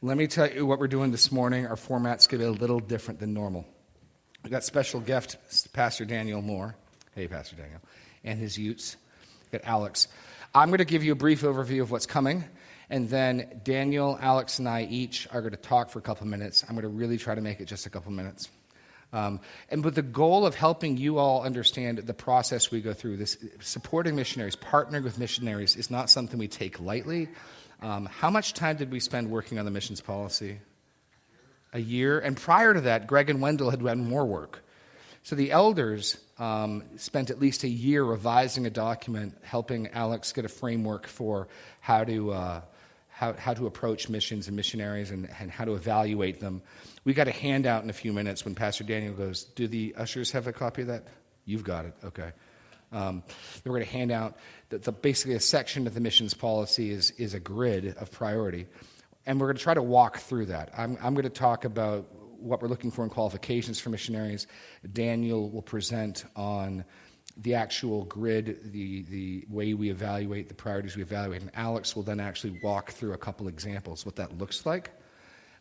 Let me tell you what we're doing this morning. Our format's going to be a little different than normal. We've got special guest, Pastor Daniel Moore. Hey, Pastor Daniel. And his utes. We've got Alex. I'm going to give you a brief overview of what's coming. And then Daniel, Alex, and I each are going to talk for a couple minutes. I'm going to really try to make it just a couple minutes. And with the goal of helping you all understand the process we go through, this supporting missionaries, partnering with missionaries is not something we take lightly. How much time did we spend working on the missions policy? A year. And prior to that, Greg and Wendell had done more work. So the elders spent at least a year revising a document, helping Alex get a framework for how to approach missions and missionaries and how to evaluate them. We got a handout in a few minutes when Pastor Daniel goes, do the ushers have a copy of that? You've got it. Okay. We're going to hand out basically a section of the missions policy is a grid of priority. And we're going to try to walk through that. I'm going to talk about what we're looking for in qualifications for missionaries. Daniel will present on the actual grid, the way we evaluate, the priorities we evaluate. And Alex will then actually walk through a couple examples, what that looks like.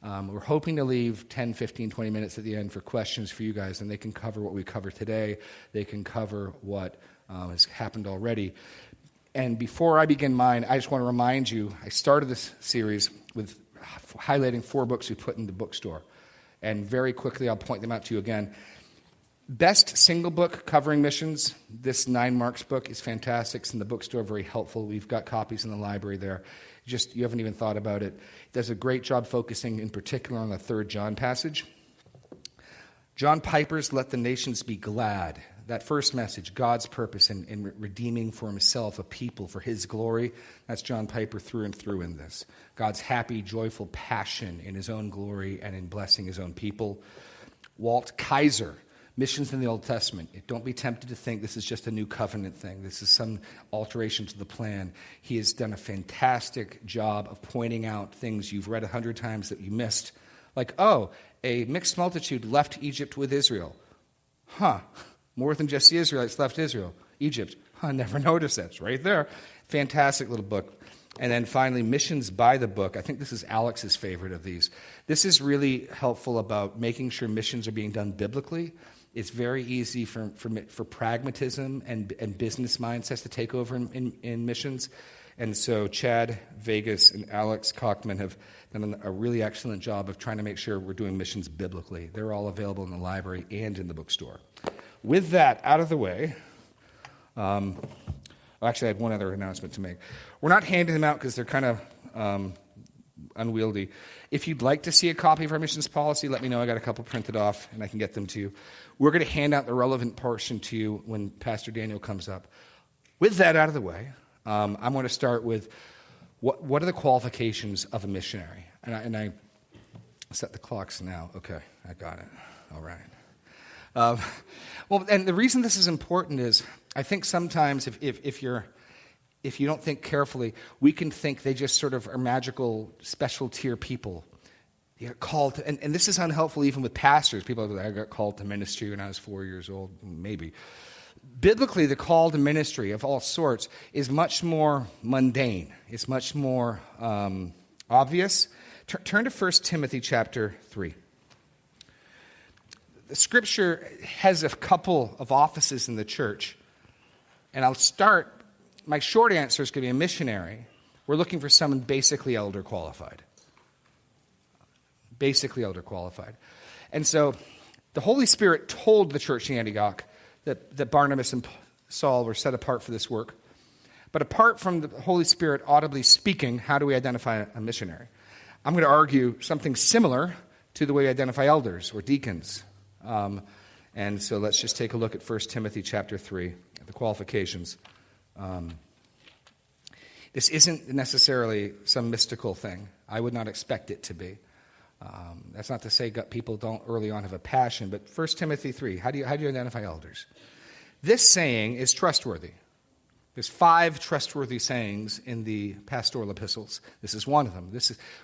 We're hoping to leave 10, 15, 20 minutes at the end for questions for you guys, and they can cover what we covered today. They can cover what has happened already. And before I begin mine, I just want to remind you, I started this series with highlighting 4 books we put in the bookstore. And very quickly, I'll point them out to you again. Best single book covering missions, this 9 Marks book is fantastic. It's in the bookstore, very helpful. We've got copies in the library there. You haven't even thought about it. It does a great job focusing in particular on the 3rd John passage. John Piper's Let the Nations Be Glad. That first message, God's purpose in redeeming for himself a people for his glory, that's John Piper through and through in this. God's happy, joyful passion in his own glory and in blessing his own people. Walt Kaiser, Missions in the Old Testament. Don't be tempted to think this is just a new covenant thing. This is some alteration to the plan. He has done a fantastic job of pointing out things you've read 100 times that you missed. Like, a mixed multitude left Egypt with Israel. More than just the Israelites left Egypt. I never noticed that. It's right there. Fantastic little book. And then finally, Missions by the Book. I think this is Alex's favorite of these. This is really helpful about making sure missions are being done biblically. It's very easy for pragmatism and business mindsets to take over in missions. And so Chad Vegas and Alex Kochman have done a really excellent job of trying to make sure we're doing missions biblically. They're all available in the library and in the bookstore. With that out of the way, actually I had one other announcement to make. We're not handing them out because they're kind of unwieldy. If you'd like to see a copy of our missions policy, let me know. I got a couple printed off, and I can get them to you. We're going to hand out the relevant portion to you when Pastor Daniel comes up. With that out of the way, I'm going to start with what are the qualifications of a missionary? And I set the clocks now. Okay, I got it. All right. Well, and the reason this is important is I think sometimes if you don't think carefully, we can think they just sort of are magical, special tier people. You get called to, and this is unhelpful even with pastors. People go, I got called to ministry when I was 4 years old, maybe. Biblically, the call to ministry of all sorts is much more mundane. It's much more obvious. Turn to 1 Timothy chapter 3. The Scripture has a couple of offices in the church, and I'll start. My short answer is going to be a missionary. We're looking for someone basically elder qualified. Basically elder qualified. And so the Holy Spirit told the church in Antioch that Barnabas and Saul were set apart for this work. But apart from the Holy Spirit audibly speaking, how do we identify a missionary? I'm going to argue something similar to the way we identify elders or deacons. And so let's just take a look at 1 Timothy chapter 3, the qualifications. This isn't necessarily some mystical thing. I would not expect it to be. That's not to say people don't early on have a passion, but 1 Timothy 3, how do you identify elders? This saying is trustworthy. There's 5 trustworthy sayings in the pastoral epistles. This is one of them.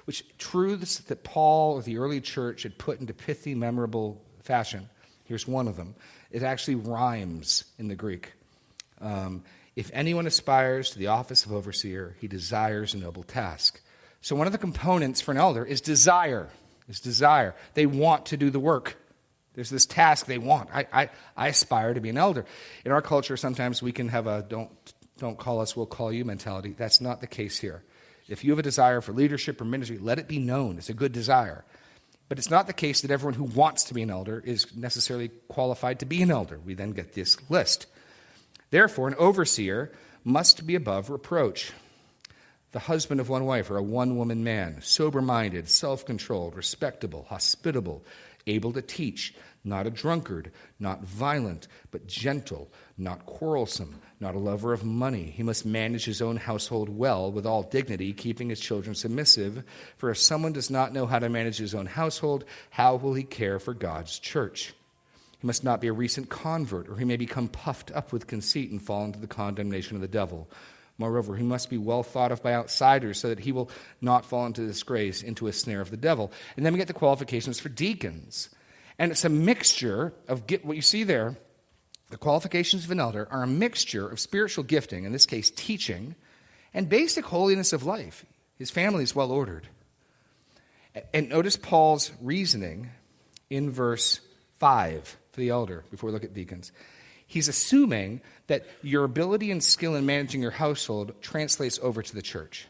Which truths that Paul or the early church had put into pithy, memorable fashion. Here's one of them. It actually rhymes in the Greek. If anyone aspires to the office of overseer, he desires a noble task. So one of the components for an elder is desire. They want to do the work. There's this task they want. I aspire to be an elder. In our culture, sometimes we can have a don't call us, we'll call you mentality. That's not the case here. If you have a desire for leadership or ministry, let it be known. It's a good desire. But it's not the case that everyone who wants to be an elder is necessarily qualified to be an elder. We then get this list. Therefore, an overseer must be above reproach. The husband of one wife or a one-woman man, sober-minded, self-controlled, respectable, hospitable, able to teach, not a drunkard, not violent, but gentle, not quarrelsome, not a lover of money. He must manage his own household well with all dignity, keeping his children submissive. For if someone does not know how to manage his own household, how will he care for God's church? He must not be a recent convert, or he may become puffed up with conceit and fall into the condemnation of the devil. Moreover, he must be well thought of by outsiders so that he will not fall into disgrace, into a snare of the devil. And then we get the qualifications for deacons. And it's a mixture of, what you see there, the qualifications of an elder are a mixture of spiritual gifting, in this case teaching, and basic holiness of life. His family is well ordered. And notice Paul's reasoning in verse 5 for the elder, before we look at deacons. He's assuming that your ability and skill in managing your household translates over to the church.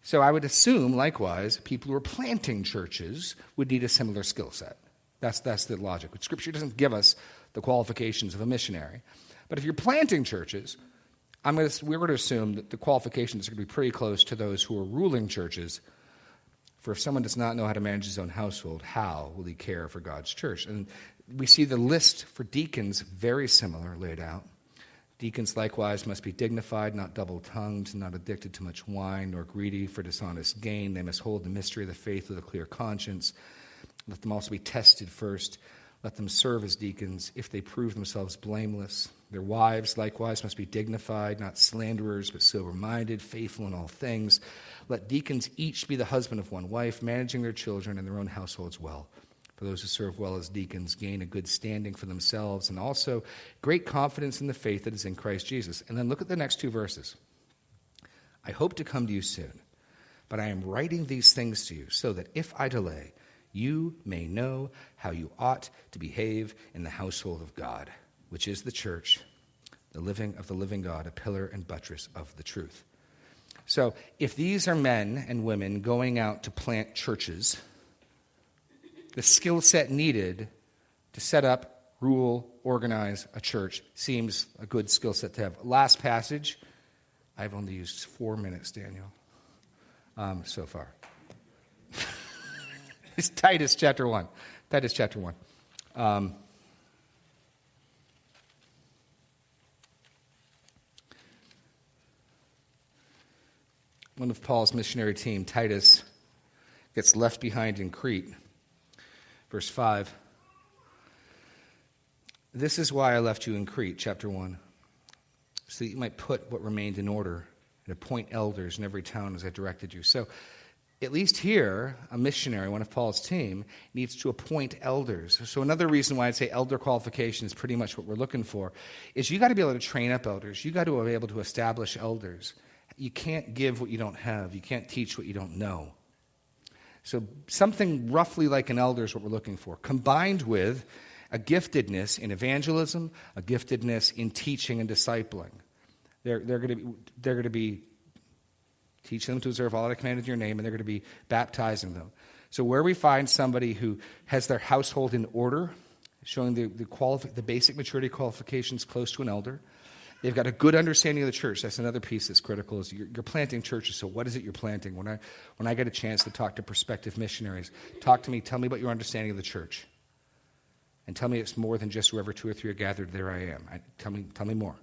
So I would assume, likewise, people who are planting churches would need a similar skill set. That's the logic. But Scripture doesn't give us the qualifications of a missionary. But if you're planting churches, we're going to assume that the qualifications are going to be pretty close to those who are ruling churches. For if someone does not know how to manage his own household, how will he care for God's church? And we see the list for deacons very similar laid out. Deacons likewise must be dignified, not double-tongued, not addicted to much wine, nor greedy for dishonest gain. They must hold the mystery of the faith with a clear conscience. Let them also be tested first. Let them serve as deacons if they prove themselves blameless. Their wives likewise must be dignified, not slanderers, but sober-minded, faithful in all things. Let deacons each be the husband of one wife, managing their children and their own households well. For those who serve well as deacons gain a good standing for themselves and also great confidence in the faith that is in Christ Jesus. And then look at the next two verses. I hope to come to you soon, but I am writing these things to you so that if I delay, you may know how you ought to behave in the household of God, which is the church, the living God, a pillar and buttress of the truth. So if these are men and women going out to plant churches, the skill set needed to set up, rule, organize a church seems a good skill set to have. Last passage, I've only used 4 minutes, Daniel, so far. It's Titus chapter 1. Titus chapter 1. One of Paul's missionary team, Titus, gets left behind in Crete. Verse 5. This is why I left you in Crete, chapter 1, so that you might put what remained in order and appoint elders in every town as I directed you. So, at least here, a missionary, one of Paul's team, needs to appoint elders. So another reason why I'd say elder qualification is pretty much what we're looking for is you got to be able to train up elders. You got to be able to establish elders. You can't give what you don't have. You can't teach what you don't know. So something roughly like an elder is what we're looking for, combined with a giftedness in evangelism, a giftedness in teaching and discipling. They're going to be teaching them to observe all that I commanded in your name, and they're going to be baptizing them. So where we find somebody who has their household in order, showing the basic maturity qualifications close to an elder, they've got a good understanding of the church. That's another piece that's critical. Is you're planting churches. So what is it you're planting? When I get a chance to talk to prospective missionaries, talk to me. Tell me about your understanding of the church, and tell me it's more than just wherever 2 or 3 are gathered, there I am. Tell me more.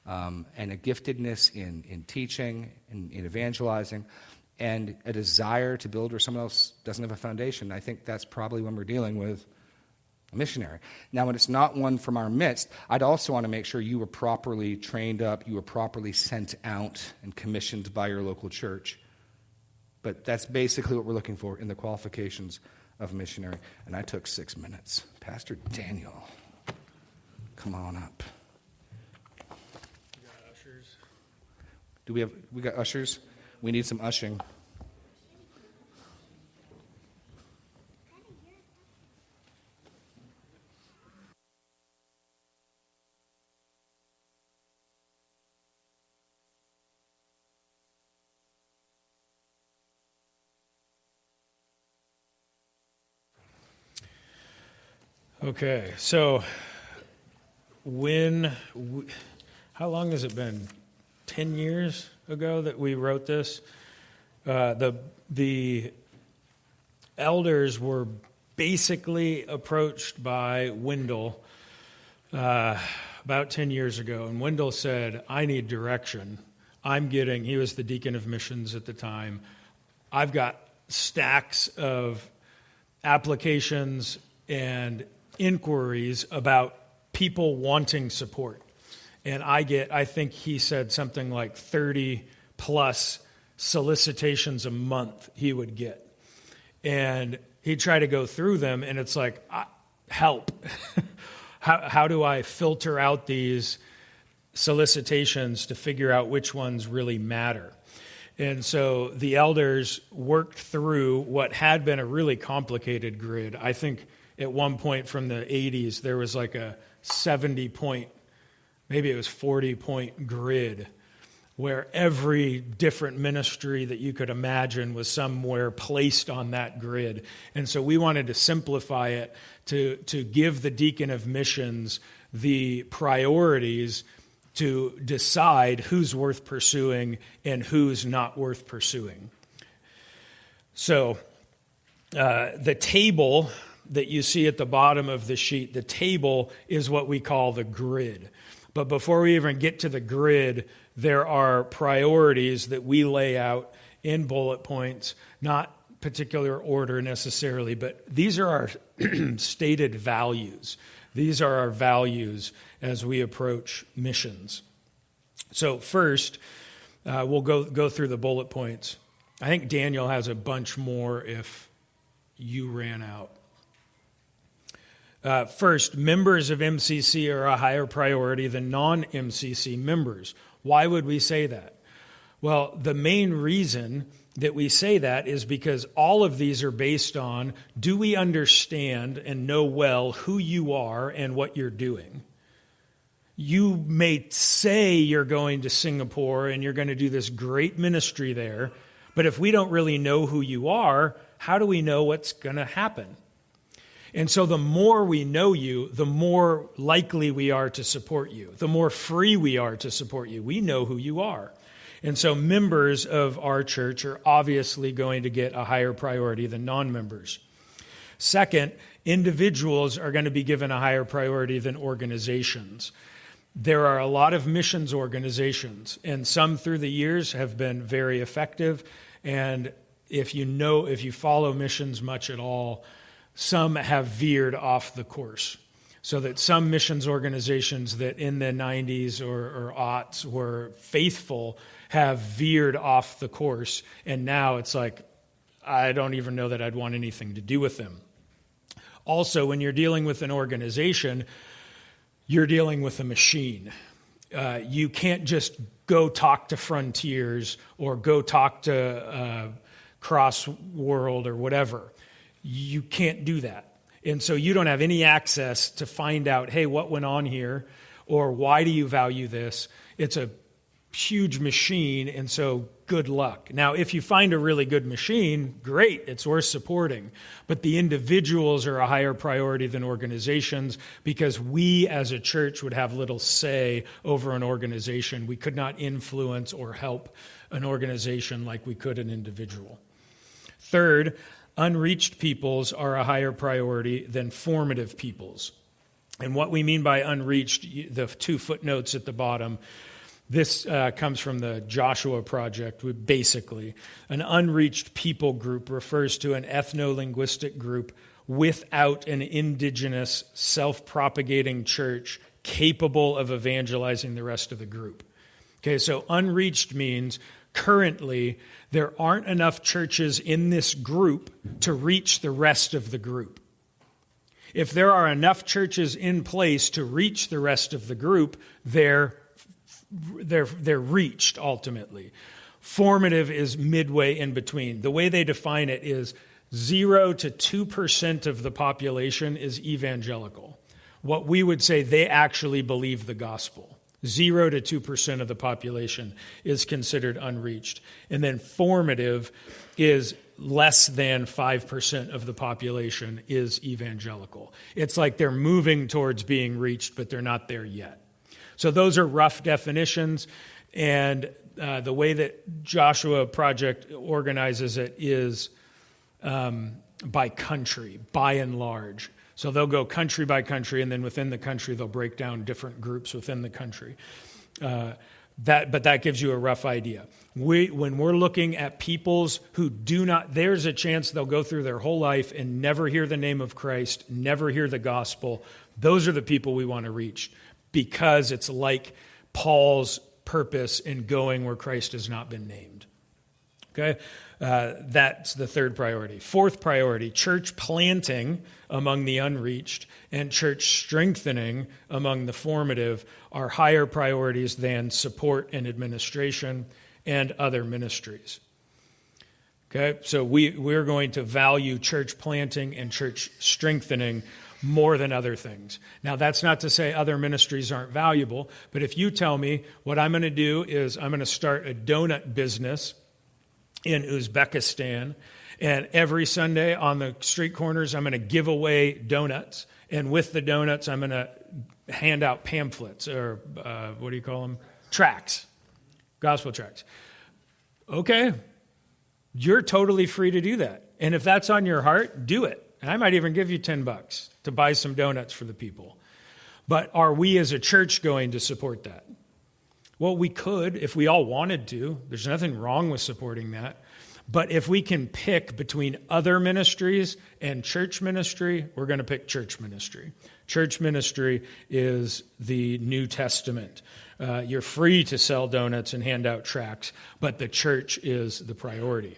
And a giftedness in teaching, in evangelizing, and a desire to build where someone else doesn't have a foundation. I think that's probably when we're dealing with a missionary. Now, when it's not one from our midst, I'd also want to make sure you were properly trained up, you were properly sent out and commissioned by your local church. But that's basically what we're looking for in the qualifications of a missionary. And I took 6 minutes. Pastor Daniel, come on up. We got ushers. We got ushers? We need some ushing. Okay, so how long has it been? 10 years ago that we wrote this? The elders were basically approached by Wendell about 10 years ago, and Wendell said, I need direction. He was the deacon of missions at the time. I've got stacks of applications and inquiries about people wanting support. And I think he said something like 30 plus solicitations a month he would get. And he'd try to go through them, and it's like, help. How do I filter out these solicitations to figure out which ones really matter? And so the elders worked through what had been a really complicated grid. I think at one point from the 80s, there was like a 70-point, maybe it was 40-point grid where every different ministry that you could imagine was somewhere placed on that grid. And so we wanted to simplify it to give the deacon of missions the priorities to decide who's worth pursuing and who's not worth pursuing. So the table that you see at the bottom of the sheet, the table is what we call the grid. But before we even get to the grid, there are priorities that we lay out in bullet points, not particular order necessarily, but these are our stated values. These are our values as we approach missions. So first, we'll go through the bullet points. I think Daniel has a bunch more if you ran out. First, members of MCC are a higher priority than non-MCC members. Why would we say that? Well, the main reason that we say that is because all of these are based on, do we understand and know well who you are and what you're doing? You may say you're going to Singapore and you're going to do this great ministry there, but if we don't really know who you are, how do we know what's going to happen? And so the more we know you, the more likely we are to support you. The more free we are to support you. We know who you are. And so members of our church are obviously going to get a higher priority than non-members. Second, individuals are going to be given a higher priority than organizations. There are a lot of missions organizations, and some through the years have been very effective. And if you follow missions much at all, some have veered off the course. So that some missions organizations that in the 90s or aughts were faithful have veered off the course. And now it's like, I don't even know that I'd want anything to do with them. Also, when you're dealing with an organization, you're dealing with a machine. You can't just go talk to Frontiers or go talk to Cross World or whatever. You can't do that. And so you don't have any access to find out, hey, what went on here? Or why do you value this? It's a huge machine, and so good luck. Now, if you find a really good machine, great, it's worth supporting. But the individuals are a higher priority than organizations because we as a church would have little say over an organization. We could not influence or help an organization like we could an individual. Third, unreached peoples are a higher priority than formative peoples. And what we mean by unreached, the two footnotes at the bottom, this comes from the Joshua Project. Basically, an unreached people group refers to an ethno-linguistic group without an indigenous, self-propagating church capable of evangelizing the rest of the group. Okay, so unreached means currently there aren't enough churches in this group to reach the rest of the group. If there are enough churches in place to reach the rest of the group, they're reached ultimately. Formative is midway in between. The way they define it is 0 to 2% of the population is evangelical. What we would say, they actually believe the gospel. 0 to 2% of the population is considered unreached. And then formative is less than 5% of the population is evangelical. It's like they're moving towards being reached, but they're not there yet. So those are rough definitions. And the way that Joshua Project organizes it is by country, by and large. So they'll go country by country, and then within the country, they'll break down different groups within the country. But that gives you a rough idea. When we're looking at peoples who do not, there's a chance they'll go through their whole life and never hear the name of Christ, never hear the gospel. Those are the people we want to reach, because it's like Paul's purpose in going where Christ has not been named. Okay? That's the third priority. Fourth priority, church planting among the unreached and church strengthening among the formative are higher priorities than support and administration and other ministries. Okay, so we're going to value church planting and church strengthening more than other things. Now, that's not to say other ministries aren't valuable, but if you tell me what I'm going to do is I'm going to start a donut business in Uzbekistan, and every Sunday on the street corners, I'm going to give away donuts. And with the donuts, I'm going to hand out pamphlets, or what do you call them? Tracts, gospel tracts. Okay, you're totally free to do that. And if that's on your heart, do it. And I might even give you $10 to buy some donuts for the people. But are we as a church going to support that? Well, we could if we all wanted to. There's nothing wrong with supporting that. But if we can pick between other ministries and church ministry, we're going to pick church ministry. Church ministry is the New Testament. You're free to sell donuts and hand out tracts, but the church is the priority.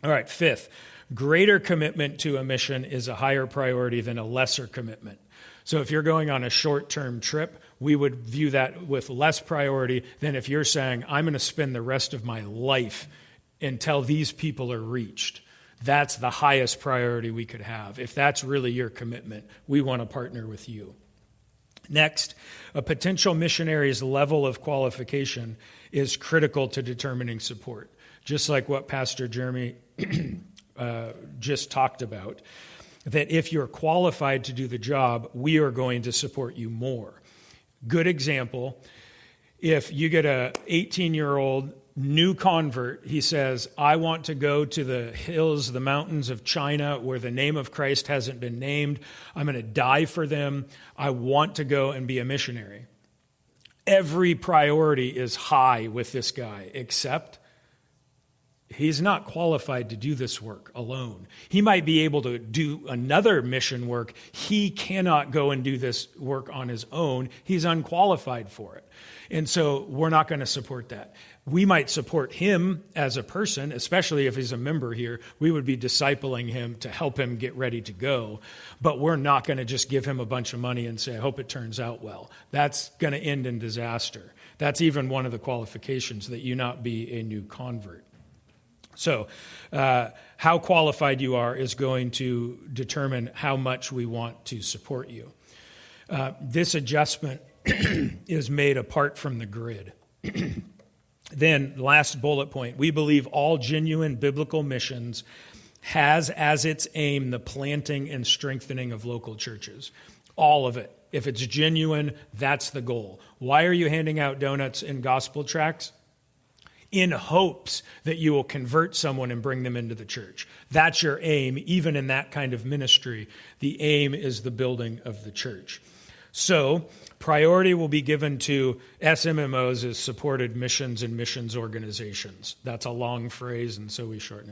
All right, fifth, greater commitment to a mission is a higher priority than a lesser commitment. So if you're going on a short-term trip, we would view that with less priority than if you're saying, I'm going to spend the rest of my life until these people are reached. That's the highest priority we could have. If that's really your commitment, we want to partner with you. Next, a potential missionary's level of qualification is critical to determining support, just like what Pastor Jeremy just talked about, that if you're qualified to do the job, we are going to support you more. Good example, if you get a 18-year-old new convert, he says, I want to go to the hills, the mountains of China where the name of Christ hasn't been named. I'm going to die for them. I want to go and be a missionary. Every priority is high with this guy, except he's not qualified to do this work alone. He might be able to do another mission work. He cannot go and do this work on his own. He's unqualified for it. And so we're not going to support that. We might support him as a person, especially if he's a member here. We would be discipling him to help him get ready to go. But we're not going to just give him a bunch of money and say, I hope it turns out well. That's going to end in disaster. That's even one of the qualifications, that you not be a new convert. So how qualified you are is going to determine how much we want to support you. This adjustment is made apart from the grid. Then, last bullet point, we believe all genuine biblical missions has as its aim the planting and strengthening of local churches. All of it. If it's genuine, that's the goal. Why are you handing out donuts and gospel tracts? In hopes that you will convert someone and bring them into the church. That's your aim, even in that kind of ministry. The aim is the building of the church. So, priority will be given to SMMOs as supported missions and missions organizations. That's a long phrase, and so we shorten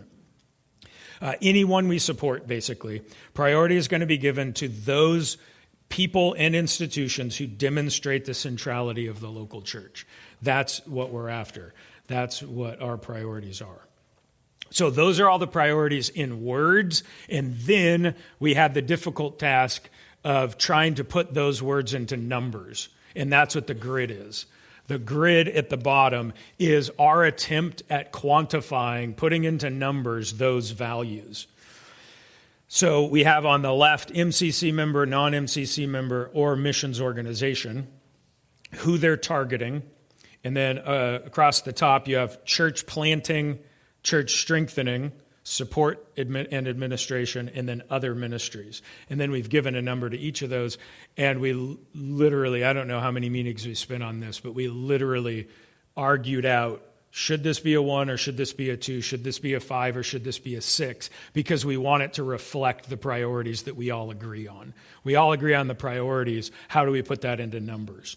it. Anyone we support, basically, priority is going to be given to those people and institutions who demonstrate the centrality of the local church. That's what we're after. That's what our priorities are. So those are all the priorities in words, and then we have the difficult task of trying to put those words into numbers, and that's what the grid is. The grid at the bottom is our attempt at quantifying, putting into numbers those values. So we have on the left MCC member, non-MCC member, or missions organization, who they're targeting. And then across the top, you have church planting, church strengthening, support and administration, and then other ministries. And then we've given a number to each of those. And we literally, I don't know how many meetings we spent on this, but we literally argued out, should this be a 1 or should this be a 2? Should this be a 5 or should this be a 6? Because we want it to reflect the priorities that we all agree on. We all agree on the priorities. How do we put that into numbers?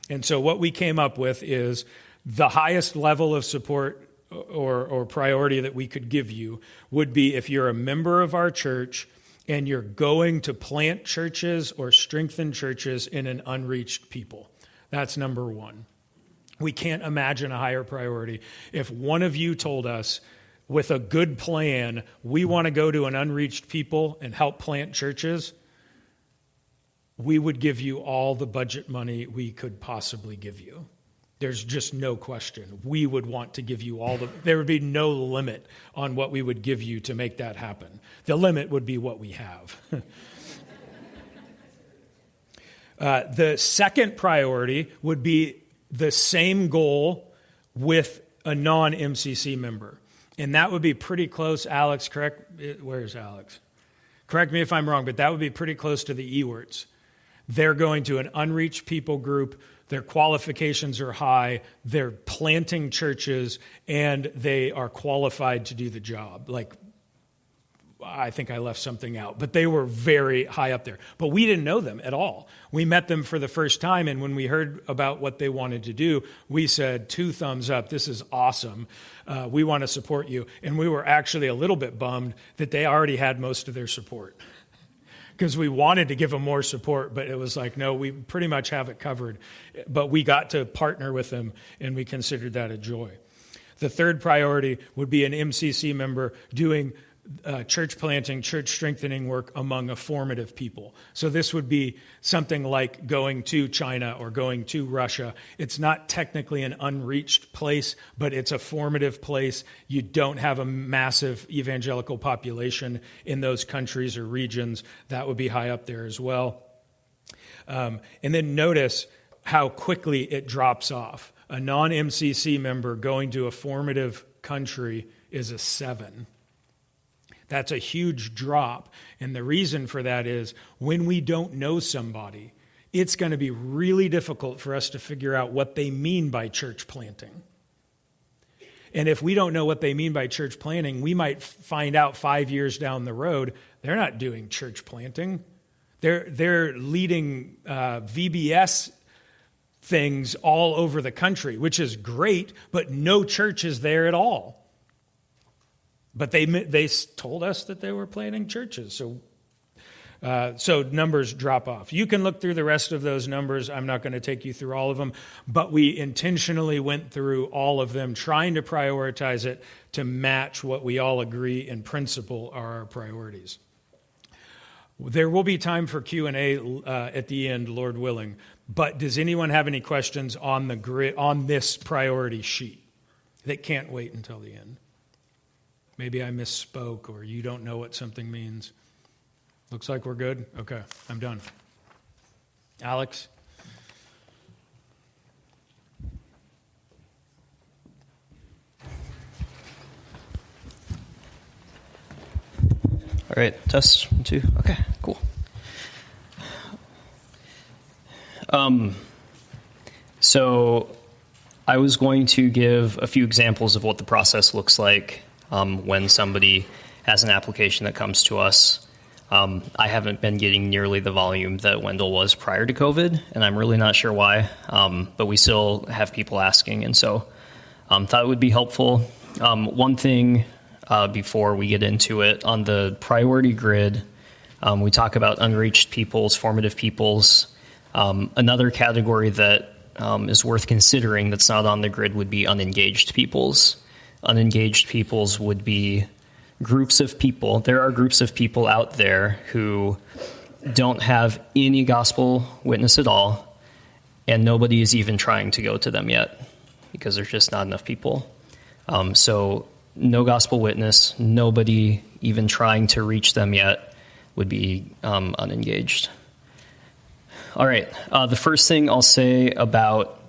And so what we came up with is the highest level of support or priority that we could give you would be if you're a member of our church and you're going to plant churches or strengthen churches in an unreached people. That's number 1. We can't imagine a higher priority. If one of you told us with a good plan, we want to go to an unreached people and help plant churches, we would give you all the budget money we could possibly give you. There's just no question. We would want to give you there would be no limit on what we would give you to make that happen. The limit would be what we have. The second priority would be the same goal with a non-MCC member. And that would be pretty close, Alex, correct? Where's Alex? Correct me if I'm wrong, but that would be pretty close to the E-words. They're going to an unreached people group. Their qualifications are high. They're planting churches, and they are qualified to do the job. Like, I think I left something out, but they were very high up there. But we didn't know them at all. We met them for the first time, and when we heard about what they wanted to do, we said, 2 thumbs up, this is awesome. We want to support you. And we were actually a little bit bummed that they already had most of their support, because we wanted to give them more support, but it was like, no, we pretty much have it covered. But we got to partner with them, and we considered that a joy. The third priority would be an MCC member doing church planting, church strengthening work among a formative people. So this would be something like going to China or going to Russia. It's not technically an unreached place, but it's a formative place. You don't have a massive evangelical population in those countries or regions. That would be high up there as well. And then notice how quickly it drops off. A non-MCC member going to a formative country is a 7. That's a huge drop. And the reason for that is when we don't know somebody, it's going to be really difficult for us to figure out what they mean by church planting. And if we don't know what they mean by church planting, we might find out 5 years down the road, they're not doing church planting. They're leading VBS things all over the country, which is great, but no church is there at all. But they told us that they were planting churches, so numbers drop off. You can look through the rest of those numbers. I'm not going to take you through all of them, but we intentionally went through all of them, trying to prioritize it to match what we all agree in principle are our priorities. There will be time for Q&A at the end, Lord willing. But does anyone have any questions on the grid, on this priority sheet that can't wait until the end? Maybe I misspoke or you don't know what something means. Looks like we're good? Okay, I'm done. Alex? All right, test 1, 2. Okay, cool. So I was going to give a few examples of what the process looks like when somebody has an application that comes to us. I haven't been getting nearly the volume that Wendell was prior to COVID, and I'm really not sure why, but we still have people asking, and so thought it would be helpful. One thing before we get into it, on the priority grid, we talk about unreached peoples, formative peoples. Another category that is worth considering that's not on the grid would be unengaged peoples. Unengaged peoples would be groups of people. There are groups of people out there who don't have any gospel witness at all, and nobody is even trying to go to them yet because there's just not enough people. So no gospel witness, nobody even trying to reach them yet would be unengaged. All right, the first thing I'll say about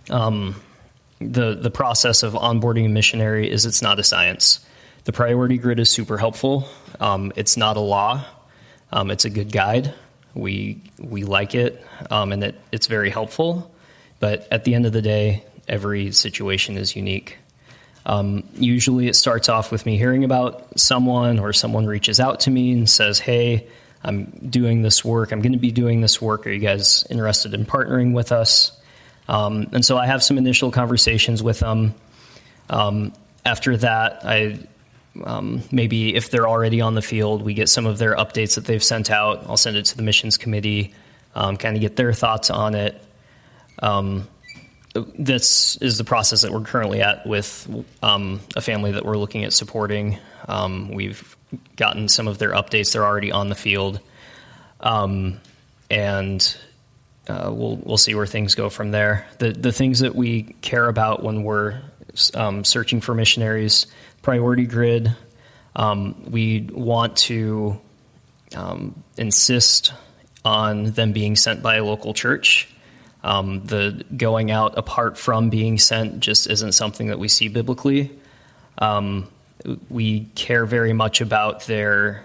the process of onboarding a missionary is it's not a science. The priority grid is super helpful. It's not a law. It's a good guide. We like it, and it's very helpful. But at the end of the day, every situation is unique. Usually it starts off with me hearing about someone, or someone reaches out to me and says, hey, I'm doing this work. I'm going to be doing this work. Are you guys interested in partnering with us? And so I have some initial conversations with them. After that, maybe if they're already on the field, we get some of their updates that they've sent out. I'll send it to the missions committee, kind of get their thoughts on it. This is the process that we're currently at with a family that we're looking at supporting. We've gotten some of their updates. They're already on the field. And we'll see where things go from there. The things that we care about when we're searching for missionaries, priority grid, we want to insist on them being sent by a local church. The going out apart from being sent just isn't something that we see biblically. We care very much about their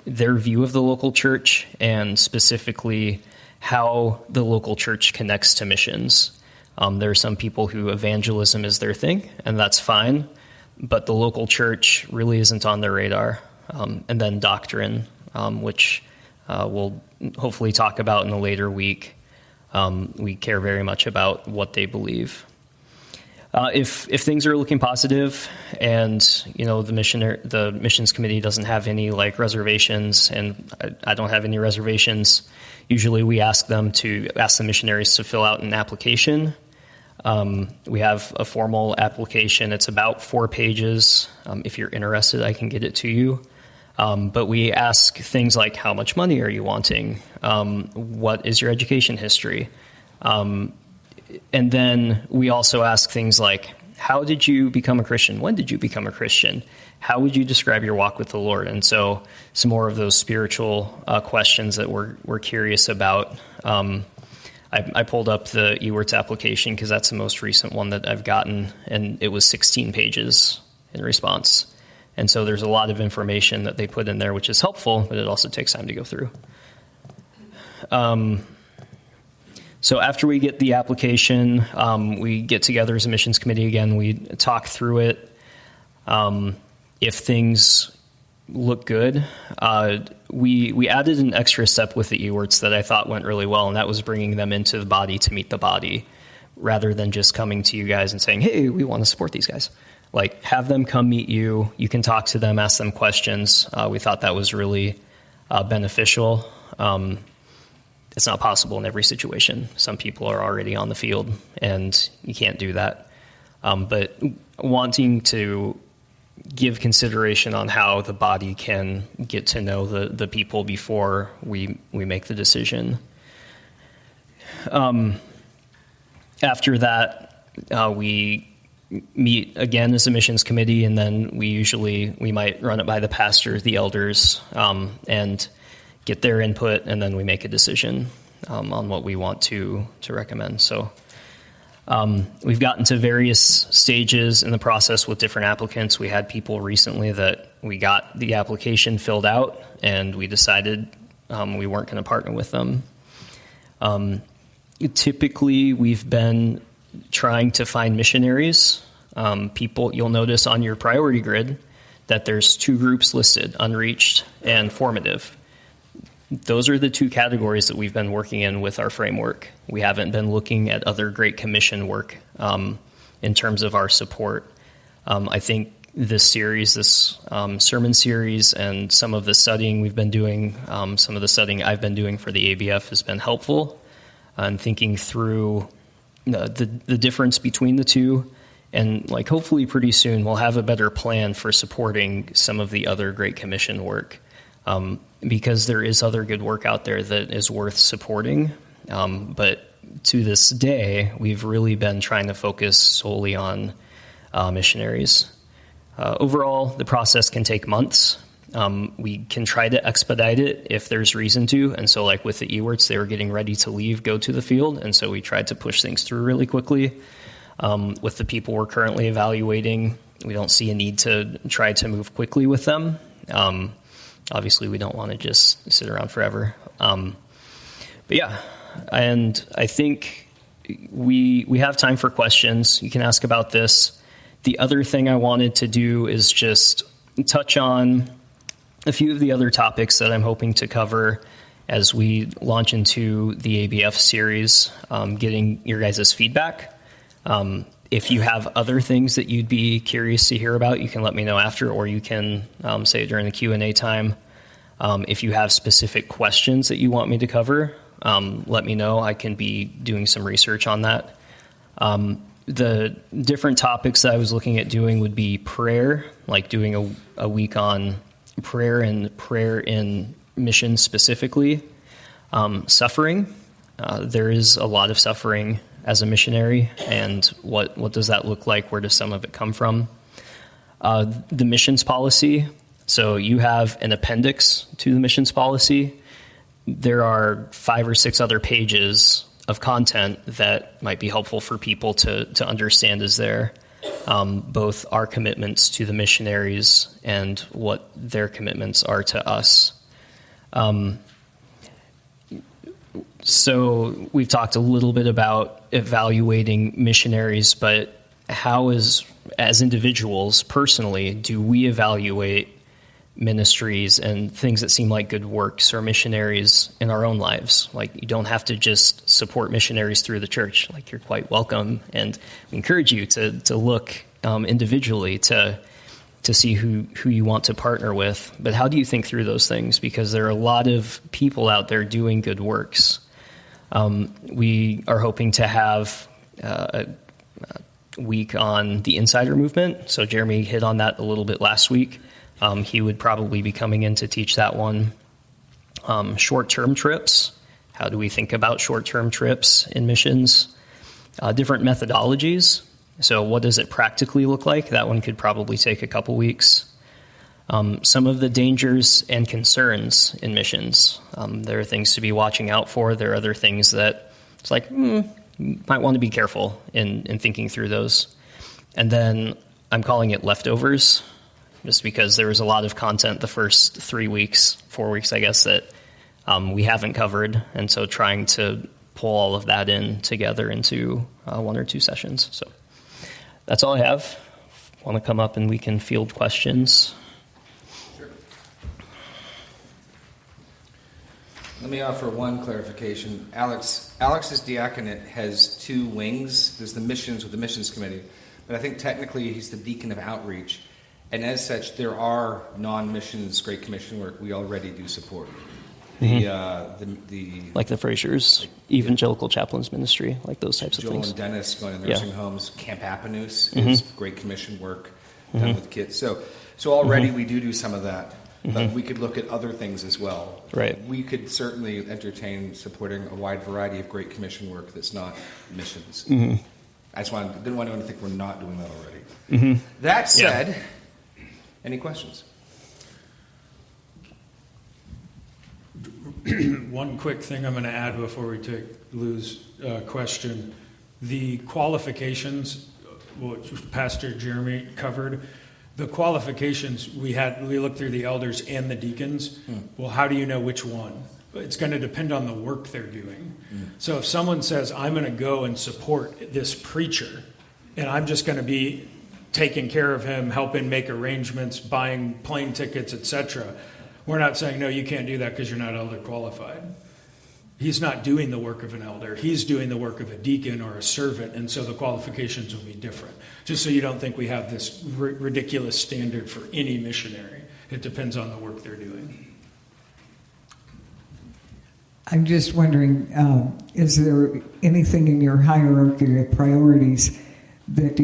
view of the local church, and specifically how the local church connects to missions. There are some people who evangelism is their thing, and that's fine, but the local church really isn't on their radar. And then doctrine, which we'll hopefully talk about in a later week. We care very much about what they believe. If things are looking positive, and the missions committee doesn't have any reservations, and I don't have any reservations, usually we ask the missionaries to fill out an application. We have a formal application. It's about 4 pages. If you're interested, I can get it to you. But we ask things like, how much money are you wanting? What is your education history? And then we also ask things like, how did you become a Christian? When did you become a Christian? How would you describe your walk with the Lord? And so some more of those spiritual questions that we're curious about. I pulled up the Ewerts application because that's the most recent one that I've gotten, and it was 16 pages in response. And so there's a lot of information that they put in there, which is helpful, but it also takes time to go through. So after we get the application, we get together as a missions committee again. We talk through it. If things look good, we added an extra step with the Ewerts that I thought went really well, and that was bringing them into the body to meet the body, rather than just coming to you guys and saying, hey, we want to support these guys. Have them come meet you. You can talk to them, ask them questions. We thought that was really beneficial. It's not possible in every situation. Some people are already on the field, and you can't do that. But wanting to give consideration on how the body can get to know the people before we make the decision. After that, we meet again as a missions committee, and then we might run it by the pastor, the elders, and get their input, and then we make a decision on what we want to recommend. So we've gotten to various stages in the process with different applicants. We had people recently that we got the application filled out, and we decided we weren't going to partner with them. Typically, we've been trying to find missionaries. You'll notice on your priority grid that there's 2 groups listed, unreached and formative. Those are the 2 categories that we've been working in with our framework. We haven't been looking at other Great Commission work in terms of our support. I think this series, this sermon series, and some of the studying we've been doing, some of the studying I've been doing for the ABF has been helpful in thinking through the difference between the 2. And hopefully pretty soon we'll have a better plan for supporting some of the other Great Commission work. Because there is other good work out there that is worth supporting, but to this day, we've really been trying to focus solely on missionaries. Overall, the process can take months. We can try to expedite it if there's reason to. And so like with the Ewerts, they were getting ready to leave, go to the field. And so we tried to push things through really quickly. With the people we're currently evaluating, we don't see a need to try to move quickly with them. Obviously, we don't want to just sit around forever. But yeah, and I think we have time for questions. You can ask about this. The other thing I wanted to do is just touch on a few of the other topics that I'm hoping to cover as we launch into the ABF series, getting your guys' feedback. If you have other things that you'd be curious to hear about, you can let me know after, or you can say it during the Q&A time. If you have specific questions that you want me to cover, let me know. I can be doing some research on that. The different topics that I was looking at doing would be prayer, like doing a week on prayer and prayer in missions specifically. Suffering. There is a lot of suffering as a missionary, and what does that look like? Where does some of it come from? The missions policy. So you have an appendix to the missions policy. There are 5 or 6 other pages of content that might be helpful for people to understand is there, both our commitments to the missionaries and what their commitments are to us. So we've talked a little bit about evaluating missionaries, but how as individuals, personally, do we evaluate ministries and things that seem like good works or missionaries in our own lives? Like, you don't have to just support missionaries through the church. Like, you're quite welcome, and we encourage you to look individually to see who you want to partner with. But how do you think through those things? Because there are a lot of people out there doing good works. We are hoping to have a week on the insider movement. So Jeremy hit on that a little bit last week. He would probably be coming in to teach that one. Short-term trips. How do we think about short-term trips in missions? Different methodologies. So what does it practically look like? That one could probably take a couple weeks. Some of the dangers and concerns in missions. There are things to be watching out for. There are other things that it's like, you might want to be careful in thinking through those. And then I'm calling it leftovers, just because there was a lot of content the first 4 weeks, I guess, that we haven't covered. And so trying to pull all of that in together into 1 or 2 sessions. So that's all I have. Want to come up and we can field questions? Sure. Let me offer one clarification. Alex's diaconate has 2 wings. There's the missions with the missions committee, but I think technically he's the deacon of outreach. And as such, there are non-missions Great Commission work we already do support. Like the Frasers, Evangelical Chaplains Ministry, like those types of things. Joel and Dennis going to nursing homes. Camp Appanus is Great Commission work done with kids. So already we do some of that. But we could look at other things as well. Right. We could certainly entertain supporting a wide variety of Great Commission work that's not missions. I just didn't want anyone to think we're not doing that already. That said, any questions? One quick thing I'm going to add before we take Lou's question. The qualifications, which Pastor Jeremy covered, the qualifications we looked through the elders and the deacons. Well, how do you know which one? It's going to depend on the work they're doing. So if someone says, I'm going to go and support this preacher, and I'm just going to be taking care of him, helping make arrangements, buying plane tickets, etc., we're not saying, no, you can't do that because you're not elder qualified. He's not doing the work of an elder. He's doing the work of a deacon or a servant, and so the qualifications will be different. Just so you don't think we have this ridiculous standard for any missionary. It depends on the work they're doing. I'm just wondering, is there anything in your hierarchy of priorities that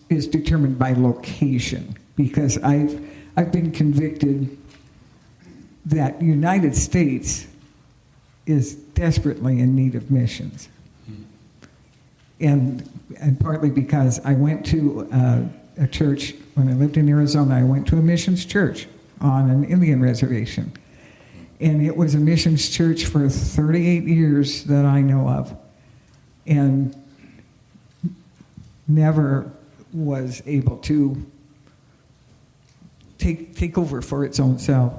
is determined by location? Because I've been convicted that United States is desperately in need of missions. and partly because I went to a church when I lived in Arizona. I went to a missions church on an Indian reservation, and it was a missions church for 38 years that I know of, and never was able to take over for its own self.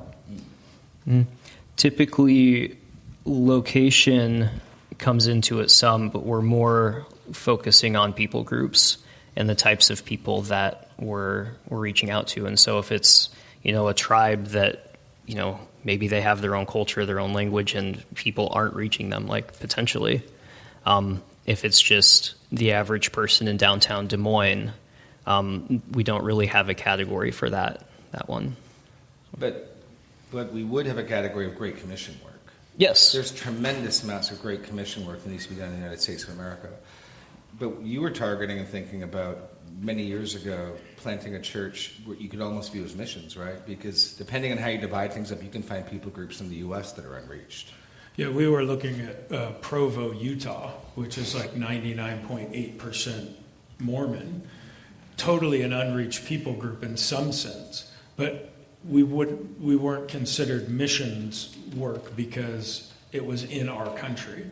Typically, location comes into it some, but we're more focusing on people groups and the types of people that we're reaching out to. And so if it's, a tribe that, maybe they have their own culture, their own language, and people aren't reaching them, like potentially. If it's just the average person in downtown Des Moines, we don't really have a category for that one. But we would have a category of Great Commission work. Yes. There's tremendous amounts of Great Commission work that needs to be done in the United States of America. But you were targeting and thinking about, many years ago, planting a church where you could almost view as missions, right? Because depending on how you divide things up, you can find people groups in the U.S. that are unreached. Yeah, we were looking at Provo, Utah, which is like 99.8% Mormon, totally an unreached people group in some sense. But we weren't considered missions work because it was in our country.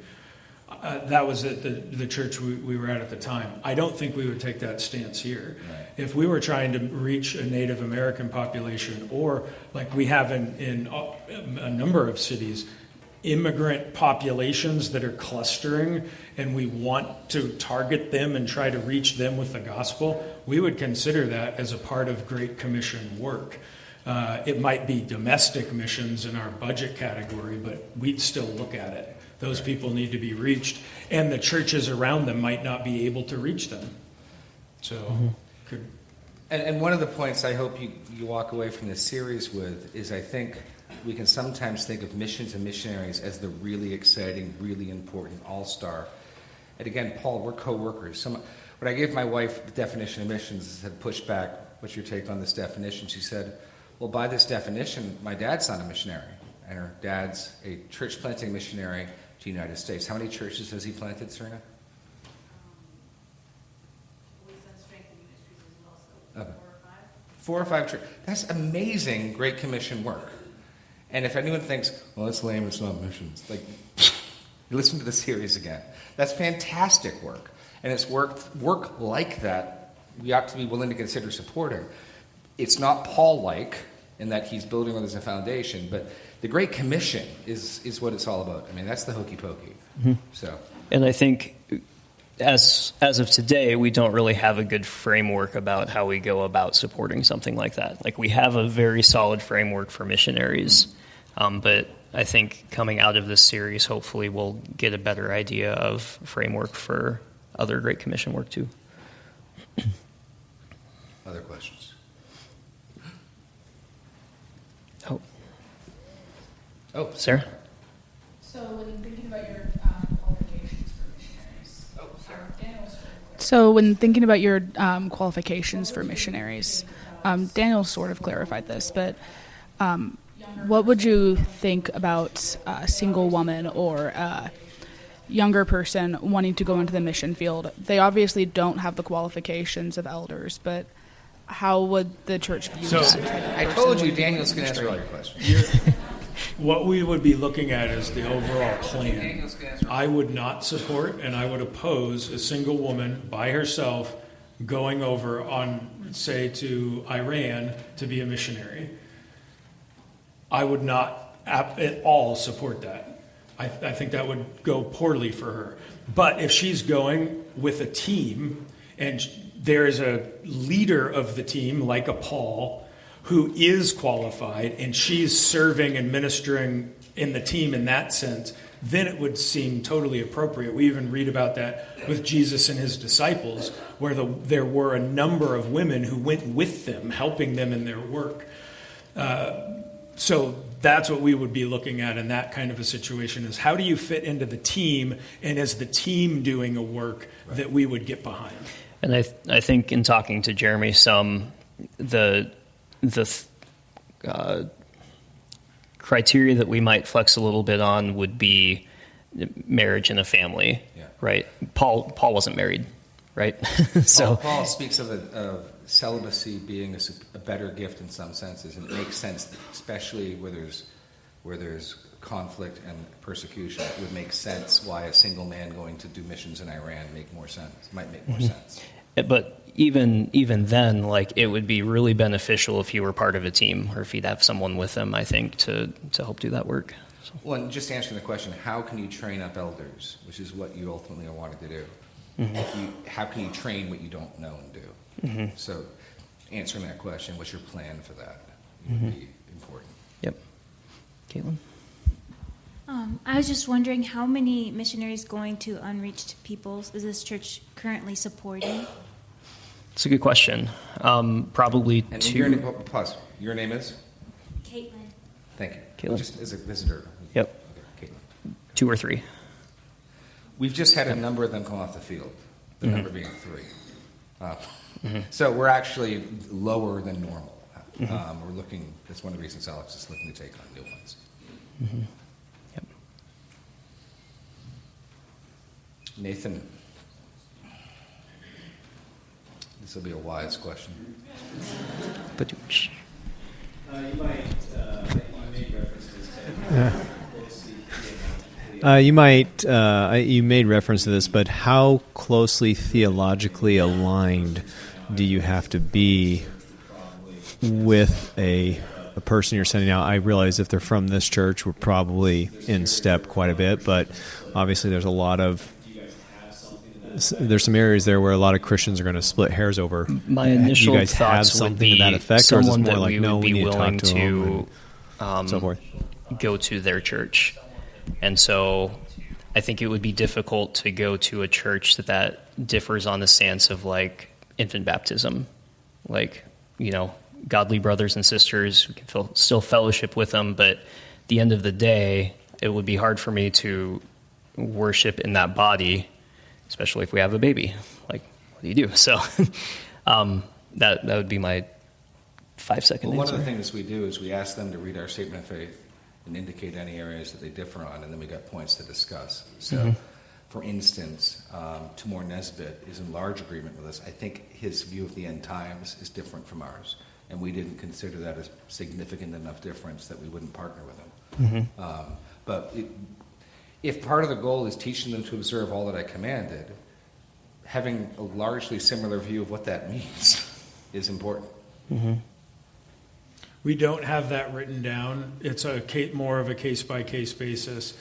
That was at the church we were at the time. I don't think we would take that stance here. Right. If we were trying to reach a Native American population, or like we have in a number of cities, immigrant populations that are clustering, and we want to target them and try to reach them with the gospel, we would consider that as a part of Great Commission work. It might be domestic missions in our budget category, but we'd still look at it. Those people need to be reached, and the churches around them might not be able to reach them. So, And one of the points I hope you walk away from this series with is, I think we can sometimes think of missions and missionaries as the really exciting, really important all-star. And again, Paul, we're co-workers. When I gave my wife the definition of missions, I had pushed back, what's your take on this definition? She said, well, by this definition, my dad's not a missionary, and her dad's a church planting missionary to the United States. How many churches has he planted, Serena? We've done strengthening ministries as well, so Okay. 4 or 5. 4 or 5 churches. That's amazing Great Commission work. And if anyone thinks, well, that's lame, it's not missions, like, listen to the series again. That's fantastic work. And it's work like that we ought to be willing to consider supporting. It's not Paul-like in that he's building on as a foundation, but the Great Commission is what it's all about. I mean, that's the hokey pokey. Mm-hmm. So, and I think as of today, we don't really have a good framework about how we go about supporting something like that. Like, we have a very solid framework for missionaries, but I think coming out of this series, hopefully we'll get a better idea of framework for other Great Commission work too. Other questions? Oh, Sarah? So when thinking about your qualifications for missionaries, Daniel sort of clarified this, but what would you think about a single woman or a younger person wanting to go into the mission field? They obviously don't have the qualifications of elders, but how would the church view that? I told you Daniel's going to answer all your questions. What we would be looking at is the overall plan. I would not support and I would oppose a single woman by herself going over on, say, to Iran to be a missionary. I would not at all support that. I think that would go poorly for her. But if she's going with a team and there is a leader of the team, like a Paul, who is qualified, and she's serving and ministering in the team in that sense, then it would seem totally appropriate. We even read about that with Jesus and his disciples, where there were a number of women who went with them, helping them in their work. So that's what we would be looking at in that kind of a situation, is how do you fit into the team, and is the team doing a work that we would get behind? And I think in talking to Jeremy some, the criteria that we might flex a little bit on would be marriage and a family, Yeah. right? Paul wasn't married, right? So Paul speaks of celibacy being a better gift in some senses, and it makes sense, especially where there's conflict and persecution. It would make sense why a single man going to do missions in Iran might make more sense. But even then, like, it would be really beneficial if he were part of a team, or if he'd have someone with him, I think, to help do that work. So. Well, and just answering the question, how can you train up elders, which is what you ultimately wanted to do? How can you train what you don't know and do? So answering that question, what's your plan for that would be important. Yep. Caitlin? I was just wondering, how many missionaries going to unreached peoples is this church currently supporting? It's a good question. Probably And two. Your name is? Caitlin. Thank you. Caitlin. Just as a visitor. Yep. Okay, Caitlin. 2 or 3. We've just had a number of them come off the field, the number being 3. So we're actually lower than normal. We're looking, that's one of the reasons Alex is looking to take on new ones. Yep. Nathan, this will be a wise question. Badoosh. You made reference to this, but how closely theologically aligned do you have to be with a person you're sending out? I realize if they're from this church, we're probably in step quite a bit, but obviously there's some areas there where a lot of Christians are going to split hairs over. My initial do you guys have thoughts would something be to that effect, or is this someone more that like, we no, would we be need to talk willing to them to and so forth? go to their church. And so I think it would be difficult to go to a church that differs on the stance of, like, infant baptism. Like, godly brothers and sisters, we can still fellowship with them, but at the end of the day, it would be hard for me to worship in that body, especially if we have a baby. Like, what do you do? So that would be my 5-second Well, answer. one of the things we do is we ask them to read our statement of faith and indicate any areas that they differ on, and then we got points to discuss. So, for instance, Timor Nesbitt is in large agreement with us. I think his view of the end times is different from ours, and we didn't consider that as significant enough difference that we wouldn't partner with him. But if part of the goal is teaching them to observe all that I commanded, having a largely similar view of what that means is important. We don't have that written down. It's more of a case-by-case basis.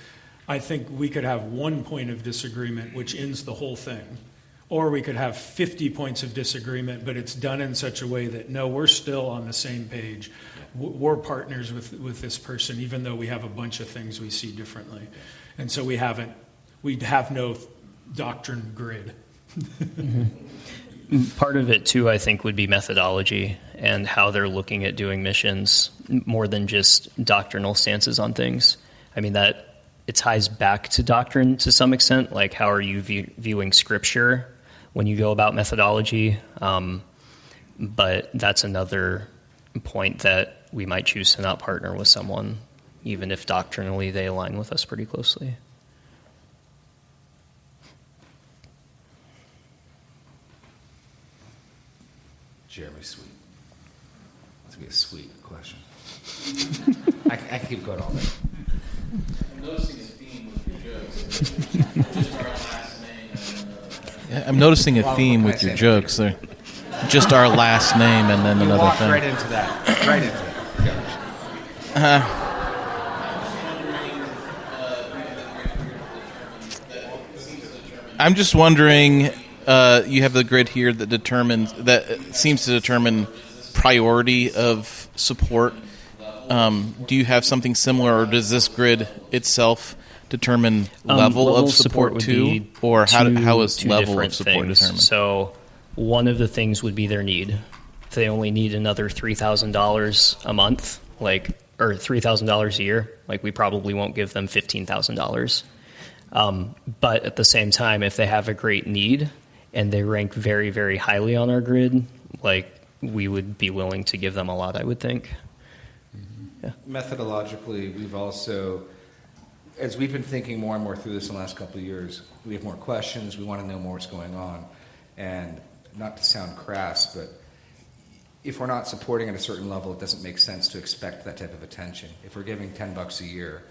I think we could have one point of disagreement, which ends the whole thing. Or we could have 50 points of disagreement, but it's done in such a way that, no, we're still on the same page. We're partners with this person, even though we have a bunch of things we see differently. And so we have no doctrine grid. Part of it, too, I think, would be methodology and how they're looking at doing missions, more than just doctrinal stances on things. I mean, that it ties back to doctrine to some extent, like how are you viewing Scripture when you go about methodology. But that's another point that we might choose to not partner with someone, even if doctrinally they align with us pretty closely. Jeremy, sweet. That's going to be a sweet question. I can keep going all day. I'm noticing a theme with your jokes. Just our last name. Yeah, I'm noticing a theme with your jokes. They're just our last name and then another walk thing. right into that. Right into that. I'm just wondering. You have the grid here that seems to determine priority of support. Do you have something similar, or does this grid itself determine level of support too, or how is level of support determined? So, one of the things would be their need. If they only need another $3,000 a month, or $3,000 a year, we probably won't give them $15,000. But at the same time, if they have a great need and they rank very, very highly on our grid, we would be willing to give them a lot, I would think. Yeah. Methodologically, we've also as we've been thinking more and more through this in the last couple of years, we have more questions. We want to know more what's going on. And not to sound crass, but if we're not supporting at a certain level, it doesn't make sense to expect that type of attention. If we're giving $10 a year,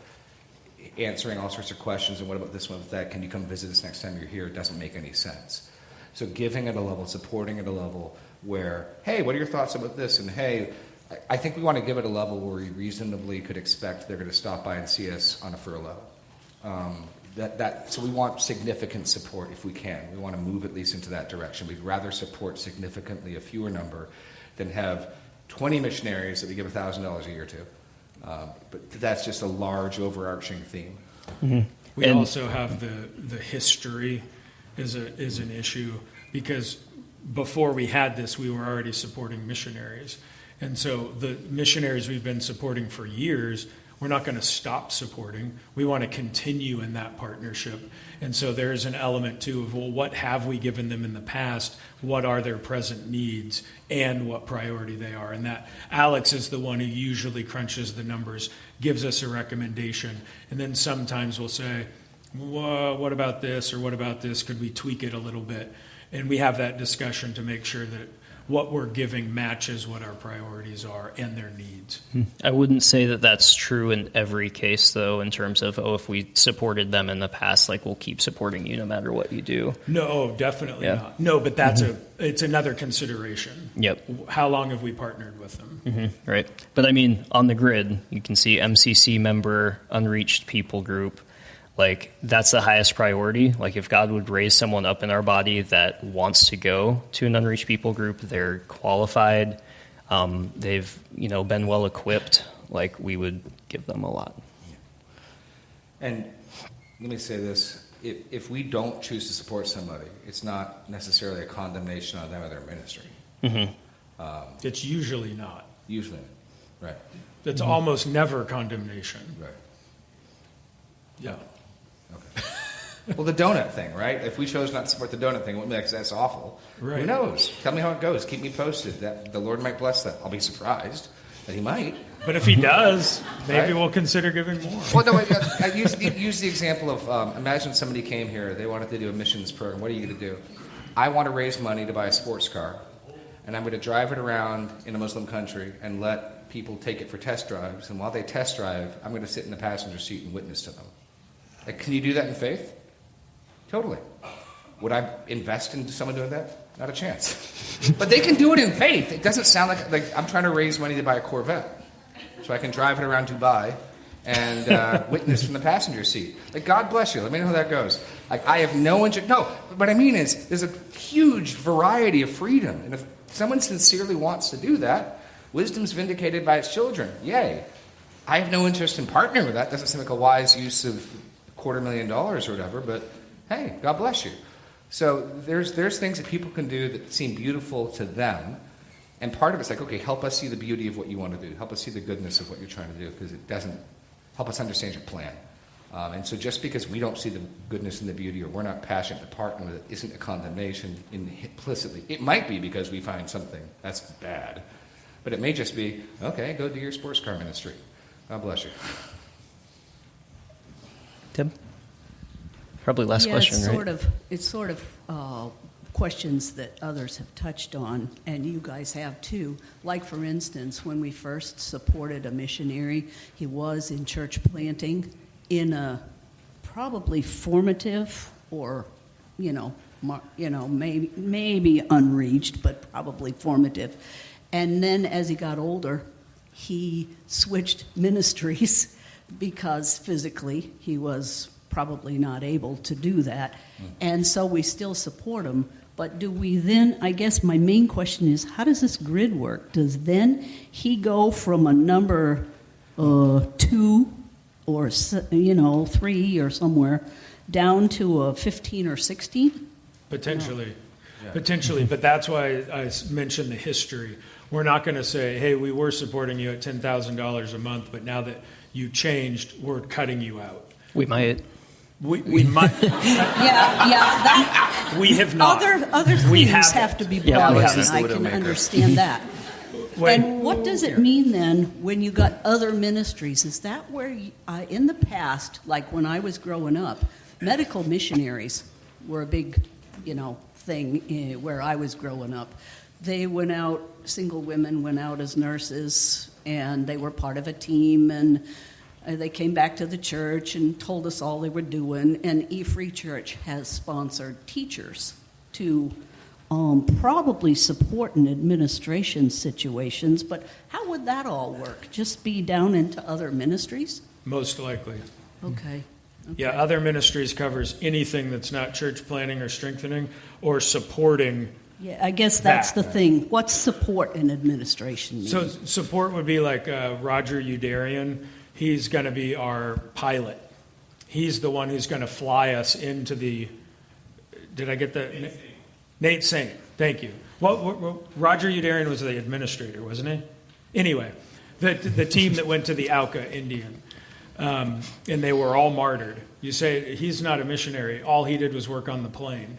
answering all sorts of questions, and what about this one with that, can you come visit us next time you're here, it doesn't make any sense. So giving at a level, supporting at a level where, hey, what are your thoughts about this? And hey, I think we want to give it a level where we reasonably could expect they're going to stop by and see us on a furlough. So we want significant support if we can. We want to move at least into that direction. We'd rather support significantly a fewer number than have 20 missionaries that we give $1,000 a year to. But that's just a large overarching theme. Mm-hmm. We also have the history is an issue, because before we had this, we were already supporting missionaries. And so the missionaries we've been supporting for years, we're not going to stop supporting. We want to continue in that partnership. And so there's an element, too, of, well, what have we given them in the past? What are their present needs? And what priority they are? And that Alex is the one who usually crunches the numbers, gives us a recommendation. And then sometimes we'll say, well, what about this? Or what about this? Could we tweak it a little bit? And we have that discussion to make sure that what we're giving matches what our priorities are and their needs. I wouldn't say that that's true in every case, though, in terms of, if we supported them in the past, like, we'll keep supporting you no matter what you do. No, definitely not. No, but that's it's another consideration. Yep. How long have we partnered with them? Mm-hmm. Right. But I mean, on the grid, you can see MCC member, unreached people group. Like, that's the highest priority. Like, if God would raise someone up in our body that wants to go to an unreached people group, they're qualified, they've, been well equipped, like, we would give them a lot. And let me say this. If we don't choose to support somebody, it's not necessarily a condemnation on them or their ministry. Mm-hmm. It's usually not. Usually, right. It's almost never condemnation. Right. Yeah. Okay. Well, the donut thing, right? If we chose not to support the donut thing, we'll be like, that's awful. Right. Who knows? Tell me how it goes. Keep me posted. That the Lord might bless that. I'll be surprised that He might. But if He does, maybe we'll consider giving more. Well, no, I use the example of imagine somebody came here. They wanted to do a missions program. What are you going to do? I want to raise money to buy a sports car, and I'm going to drive it around in a Muslim country and let people take it for test drives. And while they test drive, I'm going to sit in the passenger seat and witness to them. Like, can you do that in faith? Totally. Would I invest in someone doing that? Not a chance. But they can do it in faith. It doesn't sound like I'm trying to raise money to buy a Corvette so I can drive it around Dubai and witness from the passenger seat. Like, God bless you. Let me know how that goes. Like, I have no interest. No, what I mean is there's a huge variety of freedom. And if someone sincerely wants to do that, wisdom's vindicated by its children. Yay. I have no interest in partnering with that. Doesn't seem like a wise use of $250,000 or whatever, but hey, God bless you. So there's things that people can do that seem beautiful to them, and part of it's like, okay, help us see the beauty of what you want to do. Help us see the goodness of what you're trying to do, because it doesn't help us understand your plan. And so just because we don't see the goodness and the beauty, or we're not passionate to partner with it, isn't a condemnation implicitly. It might be because we find something that's bad, but it may just be, okay, go do your sports car ministry. God bless you. Tim? Probably last question, right? It's sort of questions that others have touched on, and you guys have too. Like, for instance, when we first supported a missionary, he was in church planting in a probably formative or, maybe unreached, but probably formative. And then as he got older, he switched ministries because physically he was probably not able to do that. And so we still support him. But do we then, I guess my main question is, how does this grid work? Does then he go from a number 2 or 3 or somewhere down to a 15 or 16? Potentially. Yeah. Potentially. But that's why I mentioned the history. We're not going to say, hey, we were supporting you at $10,000 a month, but now that you changed, we're cutting you out. We might. We might. That we have not. Other things have to be brought in. I can understand that. And what does it mean then when you got other ministries? Is that where, in the past, like when I was growing up, medical missionaries were a big, thing where I was growing up. They went out, single women went out as nurses, and they were part of a team, and they came back to the church and told us all they were doing. And E-Free Church has sponsored teachers to probably support in administration situations, but how would that all work? Just be down into other ministries? Most likely. Okay. Yeah, other ministries covers anything that's not church planning or strengthening or supporting. Yeah, I guess that's the thing. What's support in administration mean? So support would be like Roger Udarian. He's going to be our pilot. He's the one who's going to fly us into the. Did I get that? Nate Saint. Thank you. Well, Roger Udarian was the administrator, wasn't he? Anyway, the team that went to the Auca Indian. And they were all martyred. You say he's not a missionary. All he did was work on the plane.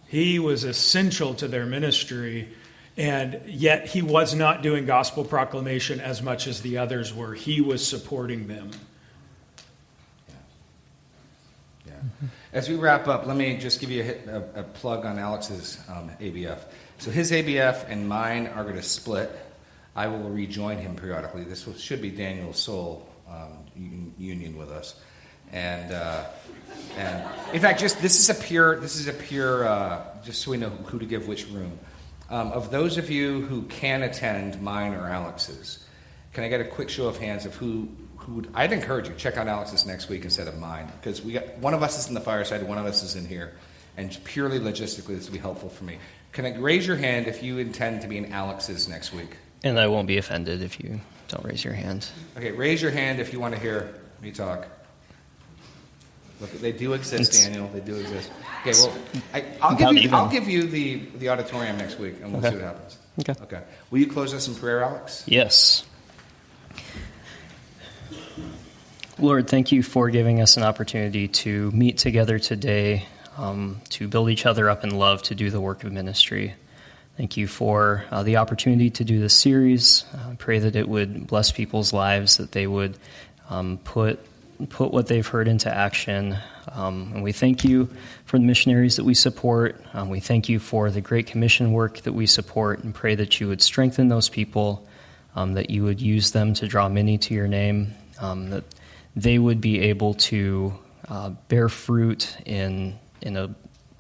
He was essential to their ministry, and yet he was not doing gospel proclamation as much as the others were. He was supporting them. Yeah. As we wrap up, let me just give you a plug on Alex's ABF. So his ABF and mine are going to split. I will rejoin him periodically. This should be Daniel's sole union with us, and in fact, this is a pure. Just so we know who to give which room. Of those of you who can attend mine or Alex's, can I get a quick show of hands of who would? I'd encourage you check out Alex's next week instead of mine, because we got one of us is in the fireside, one of us is in here, and purely logistically, this will be helpful for me. Can I raise your hand if you intend to be in Alex's next week? And I won't be offended if you don't raise your hand. Okay, raise your hand if you want to hear me talk. Look, they do exist, Daniel. They do exist. Okay, well, I'll give you the auditorium next week, and we'll see what happens. Okay. Will you close us in prayer, Alex? Yes. Lord, thank you for giving us an opportunity to meet together today, to build each other up in love, to do the work of ministry. Thank you for the opportunity to do this series. I pray that it would bless people's lives, that they would put what they've heard into action. And we thank you for the missionaries that we support. We thank you for the Great Commission work that we support, and pray that you would strengthen those people, that you would use them to draw many to your name, that they would be able to bear fruit in a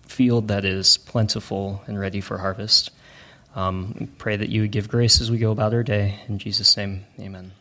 field that is plentiful and ready for harvest. Pray that you would give grace as we go about our day. In Jesus' name, amen.